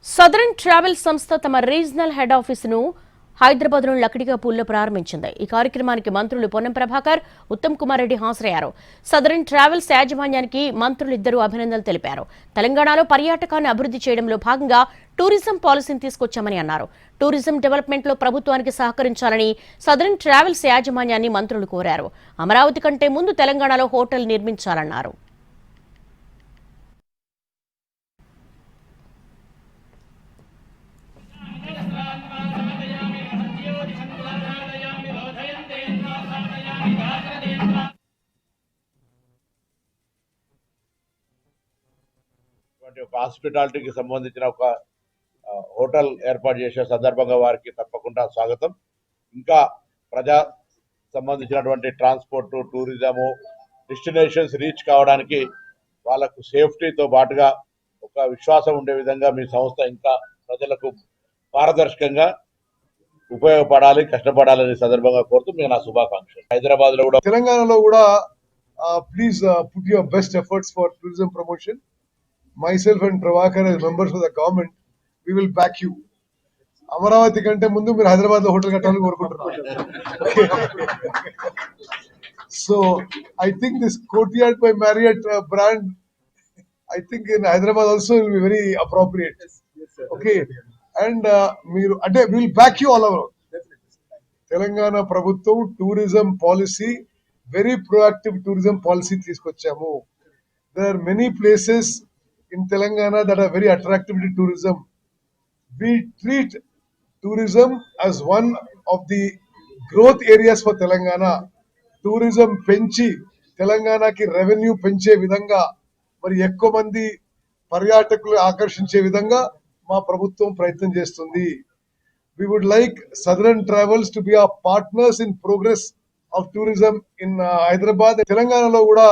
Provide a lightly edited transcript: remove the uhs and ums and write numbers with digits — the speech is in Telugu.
సదరన్ ట్రావెల్ సంస్థ తమ రీజనల్ హెడ్ ఆఫీసును హైదరాబాద్లోని లక్డికాపూల్లో ప్రారంభించింది. ఈ కార్యక్రమానికి మంత్రులు పొన్నం ప్రభాకర్, ఉత్తమ్ కుమార్ రెడ్డి హాజరయ్యారు. సదరన్ ట్రావెల్స్ యాజమాన్యానికి మంత్రులిద్దరూ అభినందనలు తెలిపారు. తెలంగాణలో పర్యాటకాన్ని అభివృద్ధి చేయడంలో భాగంగా టూరిజం పాలసీని తీసుకొచ్చామని అన్నారు. టూరిజం డెవలప్మెంట్లో ప్రభుత్వానికి సహకరించాలని సదరన్ ట్రావెల్స్ యాజమాన్యాన్ని మంత్రులు కోరారు. అమరావతి కంటే ముందు తెలంగాణలో హోటల్ నిర్మించాలన్నారు. హాస్పిటాలిటీకి సంబంధించిన ఒక హోటల్ ఏర్పాటు చేసే సందర్భంగా వారికి తప్పకుండా స్వాగతం. ఇంకా ప్రజా సంబంధించినటువంటి ట్రాన్స్పోర్ట్, టూరిజము, డెస్టినేషన్స్ రీచ్ కావడానికి వాళ్ళకు సేఫ్టీతో పాటుగా ఒక విశ్వాసం ఉండే విధంగా మీ సంస్థ ఇంకా ప్రజలకు పారదర్శకంగా ఉపయోగపడాలి, కష్టపడాలని సందర్భంగా కోరుతూ నేను నా శుభాకాంక్షలు. హైదరాబాద్ లో కూడా, తెలంగాణలో కూడా please put your best efforts for tourism promotion. Myself and Prabhakar as members of the government, we will back you. Amaravati కంటే ముందు మీరు హైదరాబాద్ లో హోటల్ కట్టాలని కోరుకుంటున్నారు. So I think this courtyard by Marriott brand, I think in Hyderabad also will be very appropriate. Okay, and మీరు అంటే will back you all over. Telangana ప్రభుత్వం tourism policy, very proactive tourism policy తీసుకొచ్చాము. There are many places in Telangana that are very attractive to tourism. We treat tourism as one of the growth areas for Telangana. Tourism penchi Telangana ki revenue penche vidanga మరి ఎక్కువ మంది పర్యాటకులు ఆకర్షించే విధంగా మా ప్రభుత్వం ప్రయత్నం చేస్తుంది. We would like Southern Travels to be our partners in progress of tourism in Hyderabad. తెలంగాణలో కూడా